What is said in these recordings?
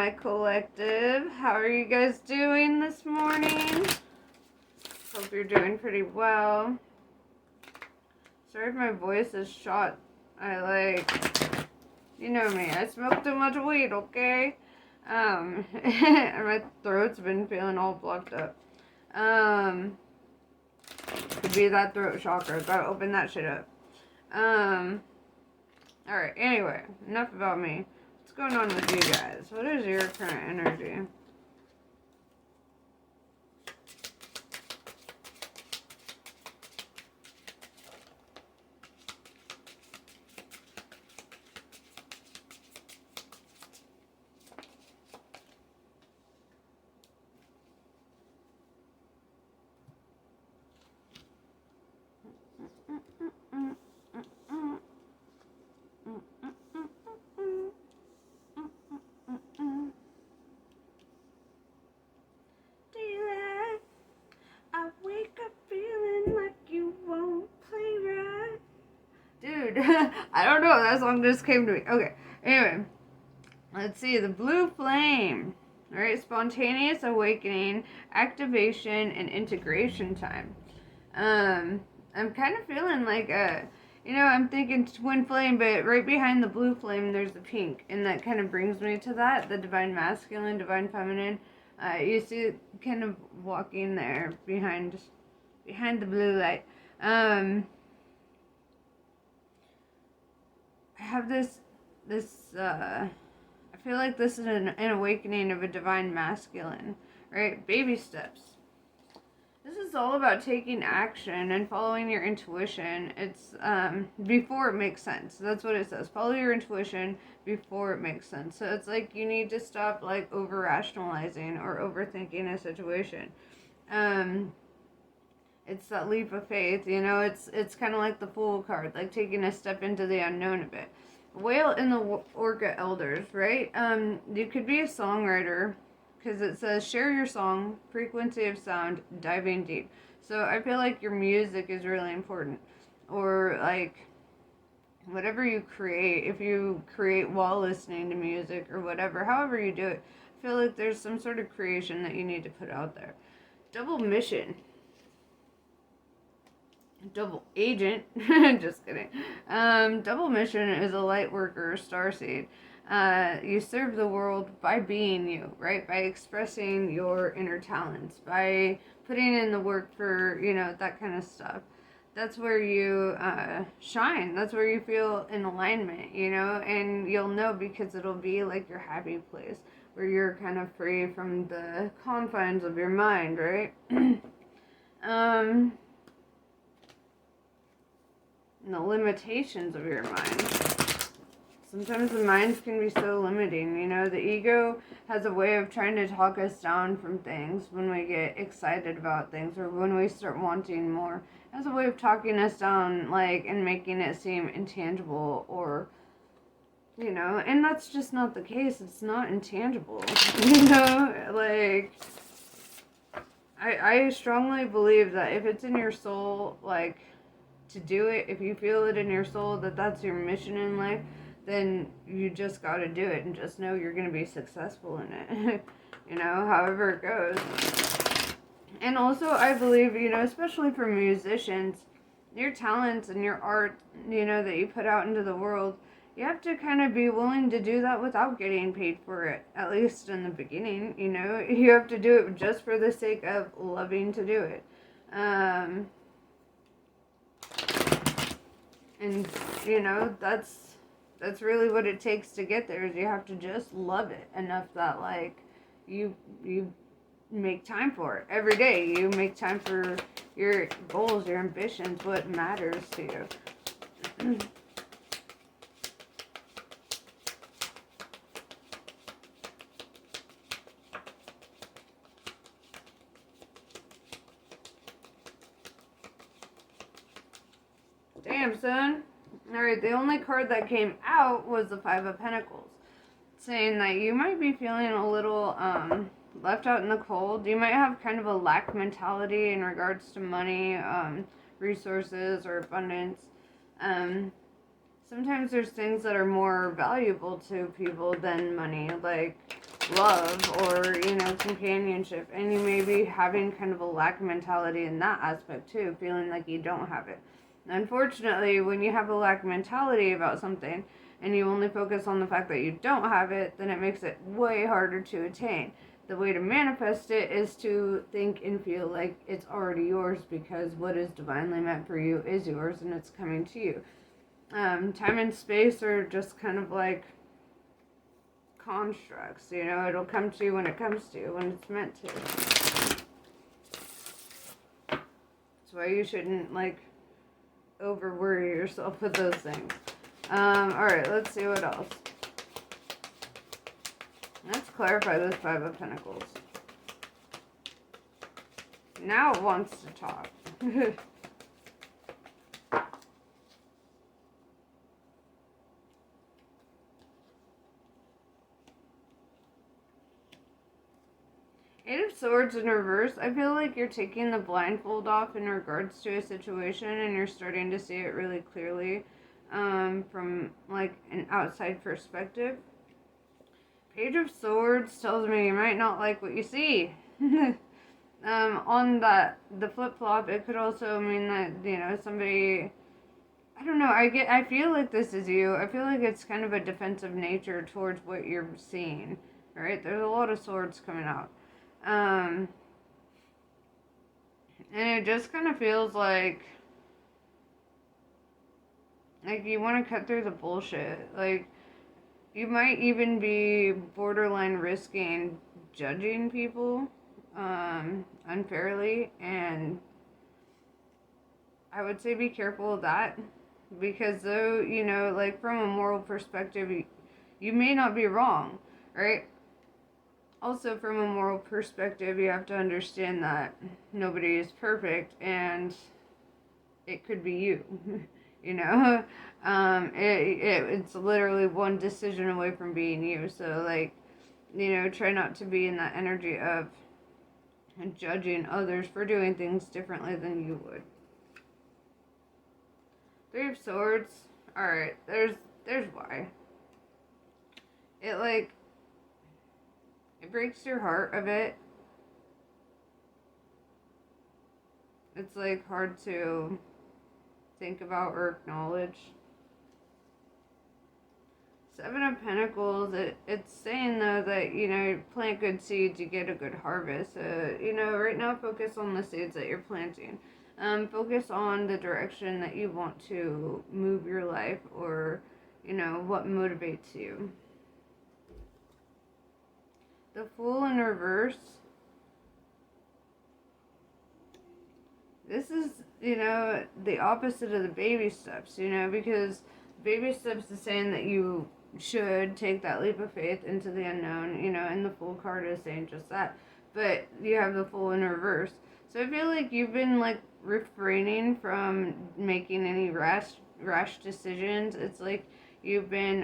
my collective. How are you guys doing this morning? Hope you're doing pretty well. Sorry if my voice is shot. You know me, I smoke too much weed, okay? And my throat's been feeling all blocked up. Could be that throat chakra. Gotta open that shit up. Alright, anyway, enough about me. What's going on with you guys? What is your current energy? I don't know, that song just came to me. Okay, anyway, let's see, the blue flame. Alright, spontaneous awakening, activation, and integration time. I'm kind of feeling like I'm thinking twin flame, but right behind the blue flame there's the pink, and that kind of brings me to that, the divine masculine, divine feminine. You see kind of walking there behind the blue light. I have this I feel like this is an awakening of a divine masculine, right? Baby steps. This is all about taking action and following your intuition. It's before it makes sense. That's what it says. Follow your intuition before it makes sense. So it's like you need to stop like over rationalizing or overthinking a situation. It's that leap of faith, it's kind of like the Fool card, like taking a step into the unknown a bit. Whale in the Orca Elders, right? You could be a songwriter, because it says, share your song, frequency of sound, diving deep. So I feel like your music is really important. Or like, whatever you create, if you create while listening to music or whatever, however you do it, I feel like there's some sort of creation that you need to put out there. Double mission. Double agent. Just kidding. Double mission is a light worker, starseed. You serve the world by being you, right? By expressing your inner talents, by putting in the work for, that kind of stuff. That's where you shine. That's where you feel in alignment, and you'll know because it'll be like your happy place where you're kind of free from the confines of your mind, right? And the limitations of your mind. Sometimes the minds can be so limiting, the ego has a way of trying to talk us down from things when we get excited about things or when we start wanting more. It has a way of talking us down, and making it seem intangible or, and that's just not the case. It's not intangible, I strongly believe that if it's in your soul, to do it, if you feel it in your soul that that's your mission in life, then you just got to do it and just know you're going to be successful in it. However it goes. And also I believe, especially for musicians, your talents and your art, that you put out into the world, you have to kind of be willing to do that without getting paid for it, at least in the beginning. You have to do it just for the sake of loving to do it. And, that's really what it takes to get there, is you have to just love it enough that, you make time for it. Every day, you make time for your goals, your ambitions, what matters to you. Damn, son. Alright, the only card that came out was the Five of Pentacles, saying that you might be feeling a little left out in the cold. You might have kind of a lack mentality in regards to money, resources, or abundance. Sometimes there's things that are more valuable to people than money, like love or, companionship. And you may be having kind of a lack mentality in that aspect too, feeling like you don't have it. Unfortunately, when you have a lack mentality about something and you only focus on the fact that you don't have it, then it makes it way harder to attain. The way to manifest it is to think and feel like it's already yours, because what is divinely meant for you is yours and it's coming to you. Time and space are just kind of like constructs, it'll come to you when it comes to you, when it's meant to. That's why you shouldn't over worry yourself with those things. Alright, let's see what else. Let's clarify this Five of Pentacles. Now it wants to talk. Eight of Swords in reverse. I feel like you're taking the blindfold off in regards to a situation and you're starting to see it really clearly from an outside perspective. Page of Swords tells me you might not like what you see. On the flip-flop, it could also mean that, somebody, I don't know, I feel like this is you. I feel like it's kind of a defensive nature towards what you're seeing, right? There's a lot of swords coming out. And it just kind of feels like you want to cut through the bullshit. You might even be borderline risking judging people unfairly, and I would say be careful of that, because though, from a moral perspective, you may not be wrong, right? Also, from a moral perspective, you have to understand that nobody is perfect, and it could be you, it's literally one decision away from being you. So, try not to be in that energy of judging others for doing things differently than you would. Three of Swords. Alright, there's why. It breaks your heart a bit. It's hard to think about or acknowledge. Seven of Pentacles, it's saying though that, plant good seeds, you get a good harvest. Right now focus on the seeds that you're planting. Focus on the direction that you want to move your life, or, what motivates you. The Fool in reverse. This is, the opposite of the baby steps, because baby steps is saying that you should take that leap of faith into the unknown, and the Fool card is saying just that. But you have the Fool in reverse. So I feel like you've been, refraining from making any rash decisions. It's you've been,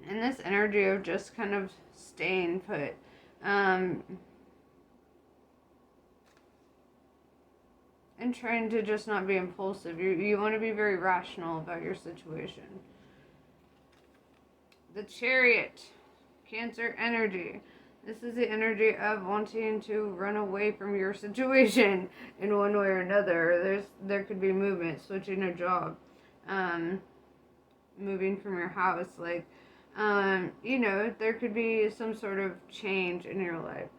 in this energy of just kind of staying put. And trying to just not be impulsive. You want to be very rational about your situation. The Chariot, Cancer energy. This is the energy of wanting to run away from your situation in one way or another. There could be movement, switching a job, moving from your house. There could be some sort of change in your life.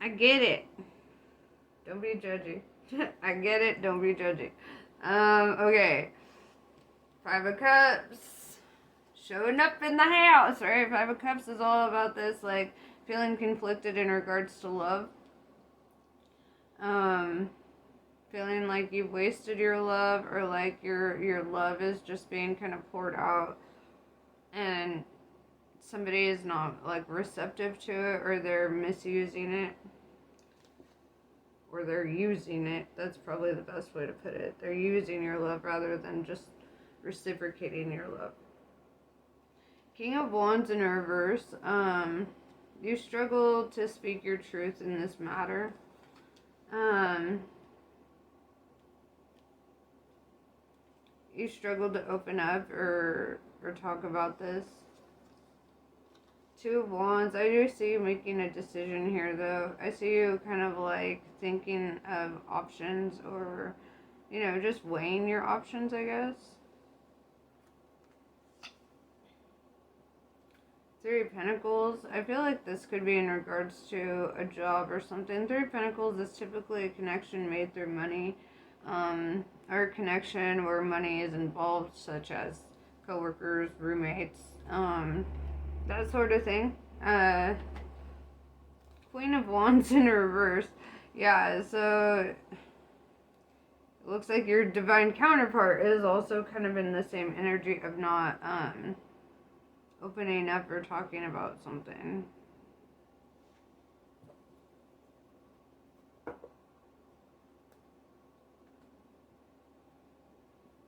I get it. Don't be judgy. I get it. Don't be judgy. Okay. Five of Cups. Showing up in the house, right? Five of Cups is all about this, feeling conflicted in regards to love. feeling like you've wasted your love, or like your love is just being kind of poured out and somebody is not like receptive to it, or they're misusing it, or they're using it. That's probably the best way to put it. They're using your love rather than just reciprocating your love. King of Wands in reverse. You struggle to speak your truth in this matter. You struggle to open up or talk about this. Two of Wands. I do see you making a decision here, though. I see you kind of like thinking of options, or, you know, just weighing your options, I guess. Three of Pentacles. I feel like this could be in regards to a job or something. Three of Pentacles is typically a connection made through money, or a connection where money is involved, such as coworkers, roommates, that sort of thing. Queen of Wands in reverse. Yeah, so it looks like your divine counterpart is also kind of in the same energy of not opening up or talking about something.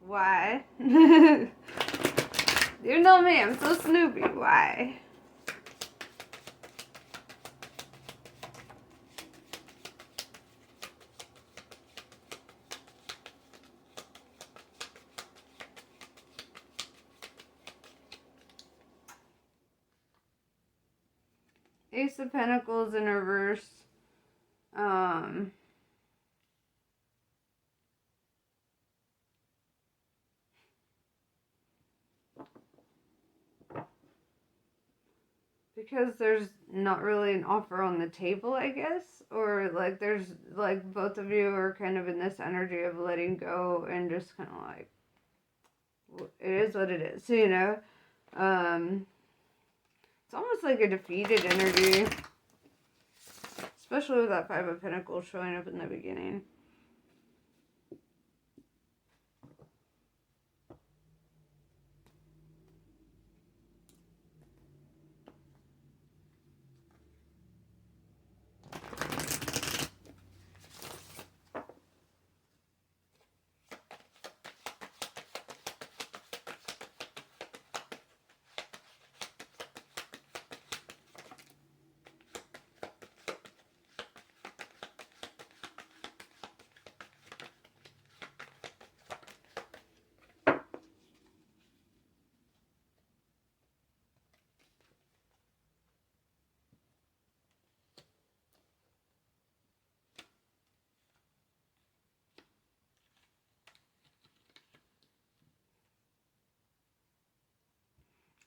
Why? You know me, I'm so Snoopy. Why? Ace of Pentacles in reverse. Because there's not really an offer on the table, I guess, or like there's like both of you are kind of in this energy of letting go and just kind of like, it is what it is, you know. It's almost like a defeated energy, especially with that Five of Pentacles showing up in the beginning.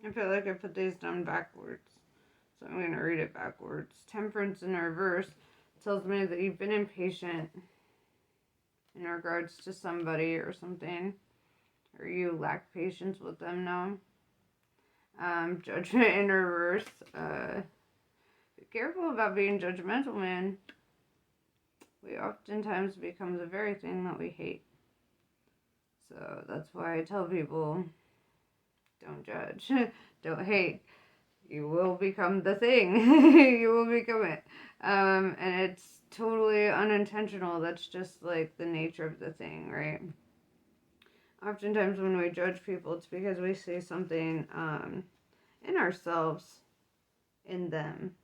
I feel like I put these down backwards, so I'm going to read it backwards. Temperance in reverse tells me that you've been impatient in regards to somebody or something, or you lack patience with them now. Judgment in reverse. Be careful about being judgmental, man. We oftentimes become the very thing that we hate. So that's why I tell people, don't judge, don't hate. You will become the thing. You will become it. And it's totally unintentional. That's just like the nature of the thing, right? Oftentimes when we judge people, it's because we see something in ourselves, in them.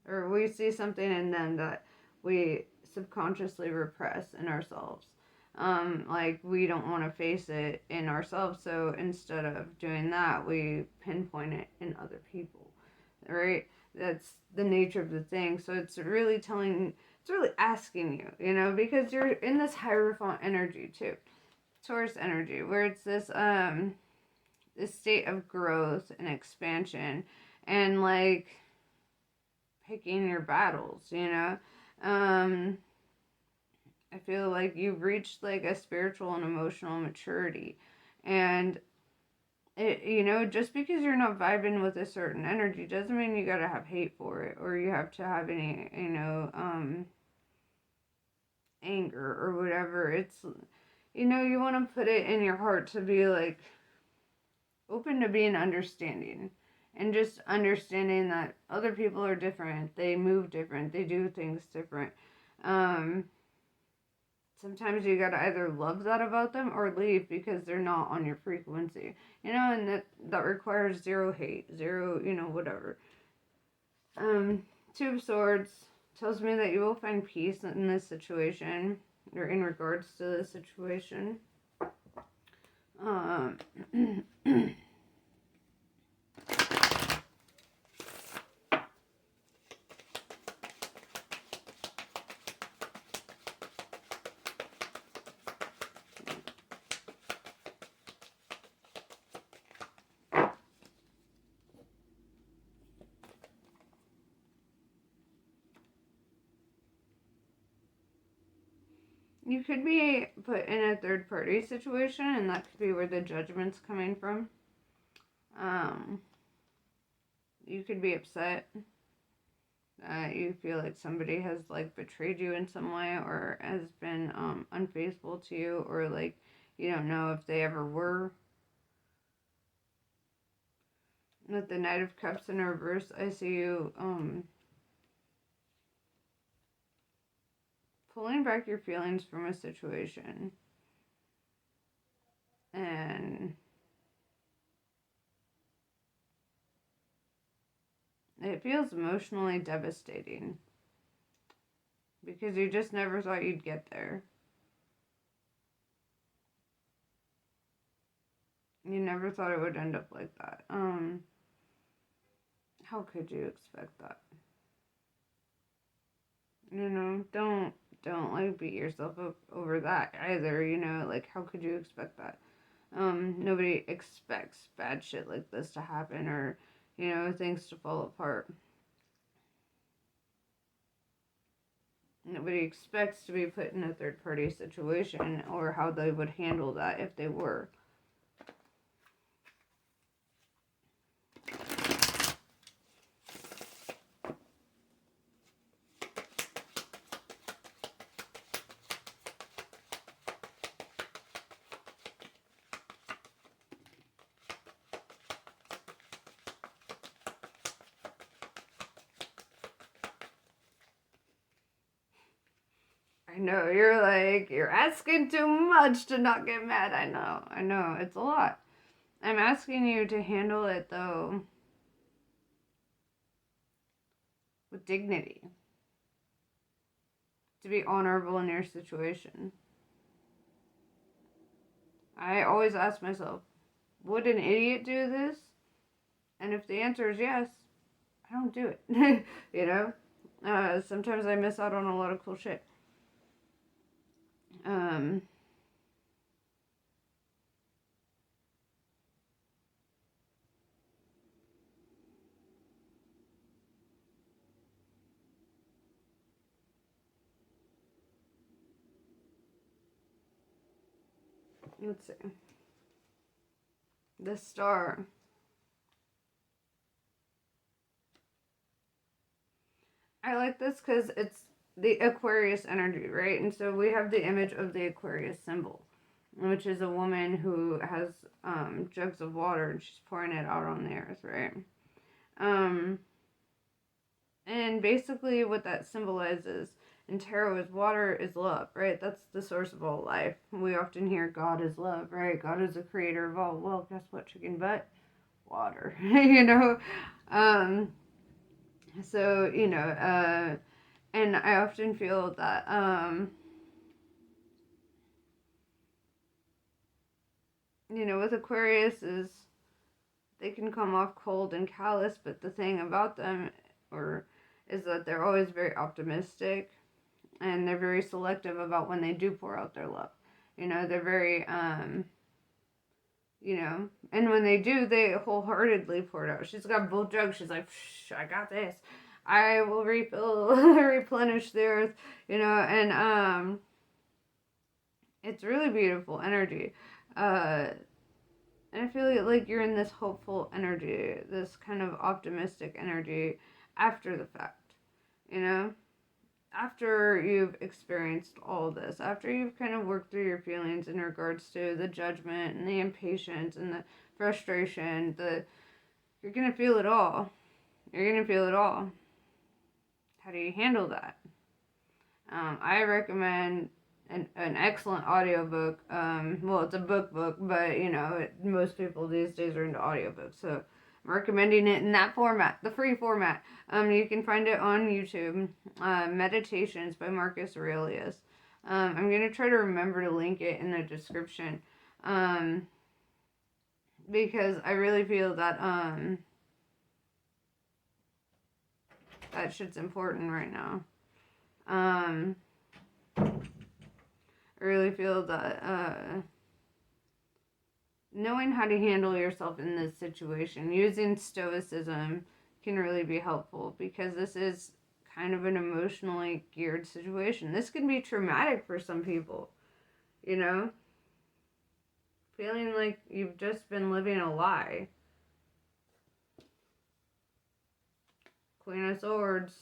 Or we see something in them that we subconsciously repress in ourselves. Like we don't want to face it in ourselves, so instead of doing that, we pinpoint it in other people, right? That's the nature of the thing. So it's really asking you, you know, because you're in this Hierophant energy too, Taurus energy, where it's this state of growth and expansion, and like picking your battles, you know. I feel like you've reached like a spiritual and emotional maturity, and it, you know, just because you're not vibing with a certain energy doesn't mean you gotta have hate for it, or you have to have any, you know, anger or whatever. It's, you know, you want to put it in your heart to be like open to being understanding and just understanding that other people are different. They move different. They do things different. Um, Sometimes you gotta either love that about them or leave because they're not on your frequency. You know, and that requires zero hate, zero, you know, whatever. Two of Swords tells me that you will find peace in this situation or in regards to this situation. Um, you could be put in a third party situation, and that could be where the judgment's coming from. Um, you could be upset. You feel like somebody has like betrayed you in some way or has been unfaithful to you, or like you don't know if they ever were. With the Knight of Cups in reverse, I see you pulling back your feelings from a situation, and it feels emotionally devastating because you just never thought you'd get there. You never thought it would end up like that. How could you expect that? You know, don't like beat yourself up over that either, you know, like how could you expect that? Nobody expects bad shit like this to happen or, you know, things to fall apart. Nobody expects to be put in a third party situation or how they would handle that if they were. I know, you're asking too much to not get mad. I know, it's a lot. I'm asking you to handle it, though, with dignity. To be honorable in your situation. I always ask myself, would an idiot do this? And if the answer is yes, I don't do it. You know? Sometimes I miss out on a lot of cool shit. Um, let's see. The Star. I like this because it's the Aquarius energy, right? And so we have the image of the Aquarius symbol, which is a woman who has jugs of water and she's pouring it out on the earth, right? Um, and basically, what that symbolizes in tarot is water is love, right? That's the source of all life. We often hear God is love, right? God is the creator of all. Well, guess what, chicken butt? Water, you know? Um, so, you know, and I often feel that, you know, with Aquarius is they can come off cold and callous, but the thing about them or is that they're always very optimistic and they're very selective about when they do pour out their love. You know, they're very you know, and when they do, they wholeheartedly pour it out. She's got both jugs. She's like, I got this. I will refill, replenish the earth, you know, and it's really beautiful energy. And I feel like you're in this hopeful energy, this kind of optimistic energy after the fact, you know? after you've experienced all this, after you've kind of worked through your feelings in regards to the judgment and the impatience and the frustration, you're going to feel it all. You're going to feel it all. How do you handle that? I recommend an excellent audiobook. Well, it's a book, but most people these days are into audiobooks. So I'm recommending it in that format, the free format. You can find it on YouTube. Meditations by Marcus Aurelius. I'm going to try to remember to link it in the description. Because I really feel that that shit's important right now. I really feel that knowing how to handle yourself in this situation, using stoicism, can really be helpful, because this is kind of an emotionally geared situation. This can be traumatic for some people, feeling like you've just been living a lie. Queen of Swords.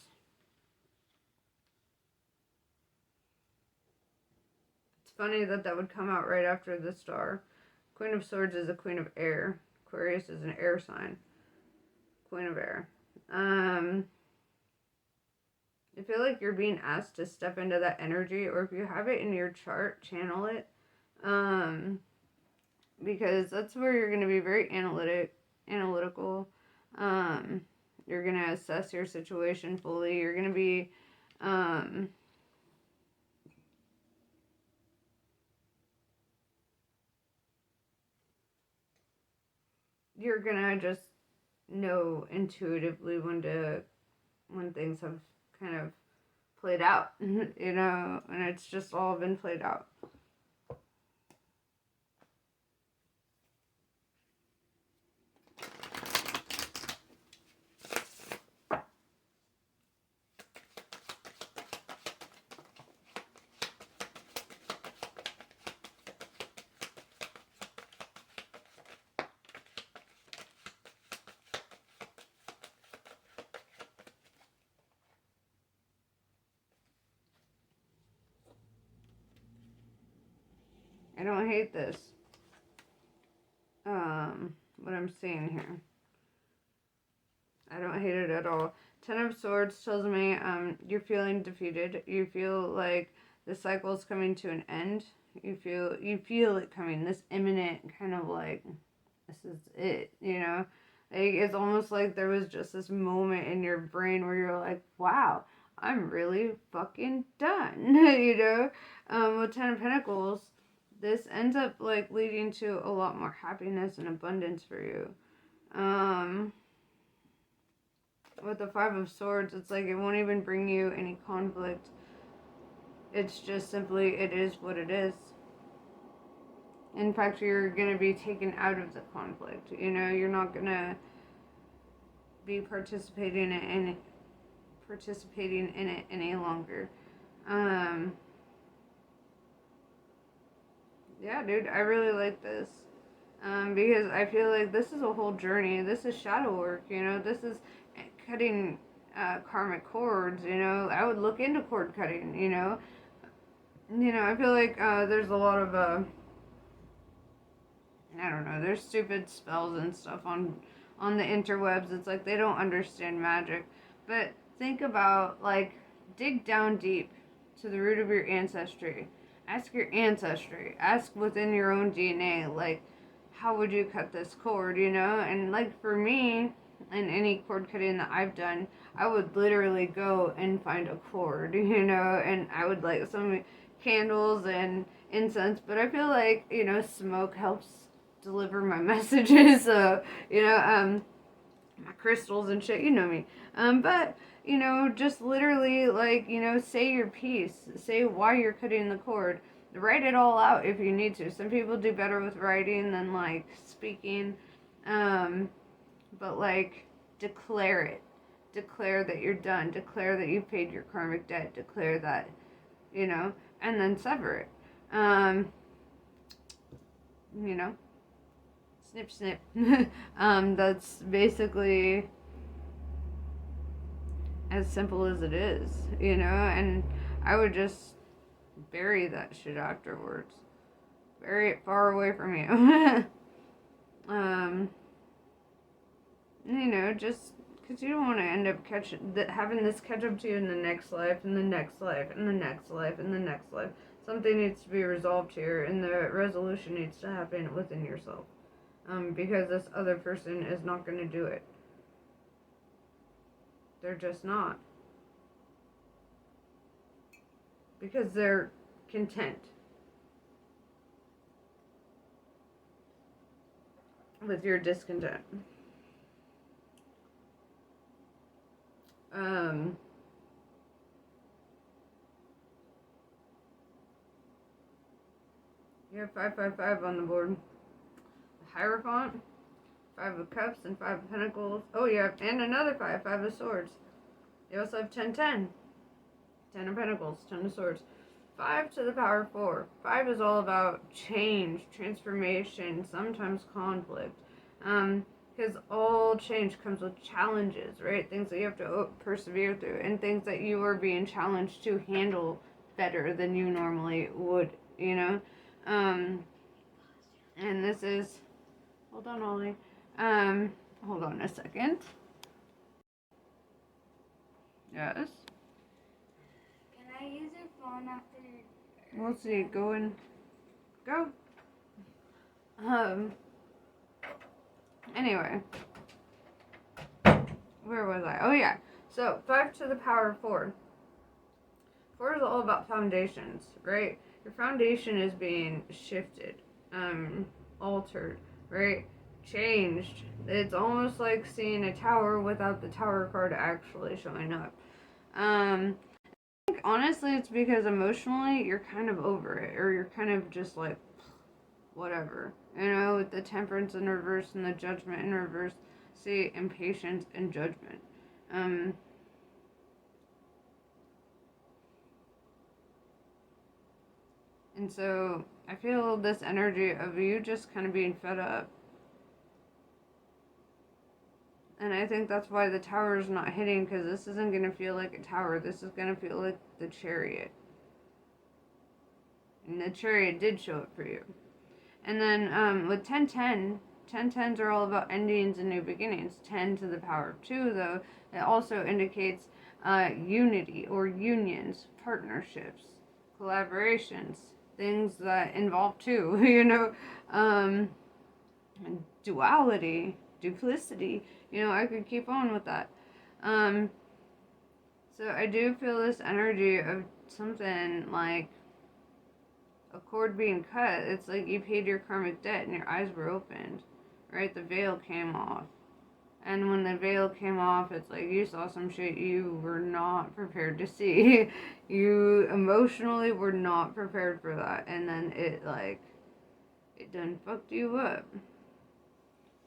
It's funny that would come out right after the Star. Queen of Swords is a queen of air. Aquarius is an air sign. Queen of air. I feel like you're being asked to step into that energy, or if you have it in your chart, channel it. Because that's where you're going to be very analytical. You're going to assess your situation fully. You're going to be you're going to just know intuitively when things have kind of played out, and it's just all been played out. I don't hate this. What I'm seeing here. I don't hate it at all. Ten of Swords tells me you're feeling defeated. You feel like the cycle is coming to an end. You feel it coming. This imminent kind of like, this is it, Like, it's almost like there was just this moment in your brain where you're like, wow, I'm really fucking done, With Ten of Pentacles, this ends up like leading to a lot more happiness and abundance for you. With the Five of Swords, it's like it won't even bring you any conflict. It's just simply, it is what it is. In fact, you're going to be taken out of the conflict. You're not going to be participating in it any longer. Yeah, dude, I really like this. Because I feel like this is a whole journey. This is shadow work, This is cutting karmic cords, I would look into cord cutting, I feel like there's a lot of, I don't know, there's stupid spells and stuff on the interwebs. It's like they don't understand magic. But think about, like, dig down deep to the root of your ancestry. Ask your ancestry. Ask within your own DNA, like, how would you cut this cord, And, like, for me, and any cord cutting that I've done, I would literally go and find a cord, and I would light some candles and incense. But I feel like, smoke helps deliver my messages, so, my crystals and shit, me. But, just literally, like, say your piece. Say why you're cutting the cord. Write it all out if you need to. Some people do better with writing than, like, speaking. But, like, declare it. Declare that you're done. Declare that you've paid your karmic debt. Declare that, and then sever it. Snip, snip. That's basically as simple as it is, you know, and I would just bury that shit afterwards. Bury it far away from you. You know, just because you don't want to end up having this catch up to you in the next life, and the next life, and the next life, and the next life. Something needs to be resolved here, and the resolution needs to happen within yourself. Because this other person is not going to do it. They're just not. Because they're content with your discontent. You have 555 on the board. The Hierophant, 5 of Cups, and 5 of Pentacles. Oh, yeah, and another 5, 5 of Swords. You also have 10, 10 of Pentacles, 10 of Swords. 5 to the power 4. 5 is all about change, transformation, sometimes conflict. Because all change comes with challenges, right? Things that you have to persevere through, and things that you are being challenged to handle better than you normally would, you know? And this is, hold on, Ollie. Hold on a second. Yes. Can I use your phone after? We'll see. Go and go. Anyway. Where was I? Oh, yeah. So, 5 to the power 4. 4 is all about foundations, right? Your foundation is being shifted, altered, right? Changed. It's almost like seeing a tower without the tower card actually showing up. I think honestly it's because emotionally you're kind of over it, or you're kind of just like, whatever. You know, with the temperance in reverse and the judgment in reverse, see impatience and judgment. And so I feel this energy of you just kind of being fed up. And I think that's why the tower is not hitting, because this isn't going to feel like a tower. This is going to feel like the Chariot. And the Chariot did show up for you. And then with 1010, 1010s are all about endings and new beginnings. 10 to the power of 2, though, it also indicates unity or unions, partnerships, collaborations, things that involve 2, you know, duality, duplicity, you know, I could keep on with that. So I do feel this energy of something like a cord being cut. It's like you paid your karmic debt and your eyes were opened, right? The veil came off. And when the veil came off, it's like you saw some shit you were not prepared to see. You emotionally were not prepared for that. And then it done fucked you up.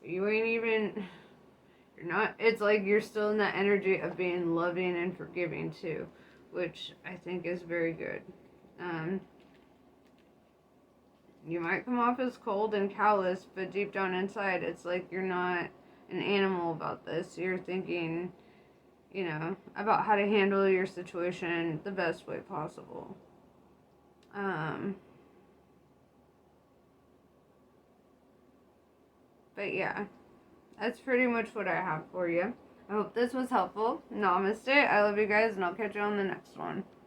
You ain't even, you're not, it's like you're still in that energy of being loving and forgiving too, which I think is very good. You might come off as cold and callous, but deep down inside, it's like you're not an animal about this. You're thinking, you know, about how to handle your situation the best way possible. But yeah, that's pretty much what I have for you. I hope this was helpful. Namaste. I love you guys, and I'll catch you on the next one.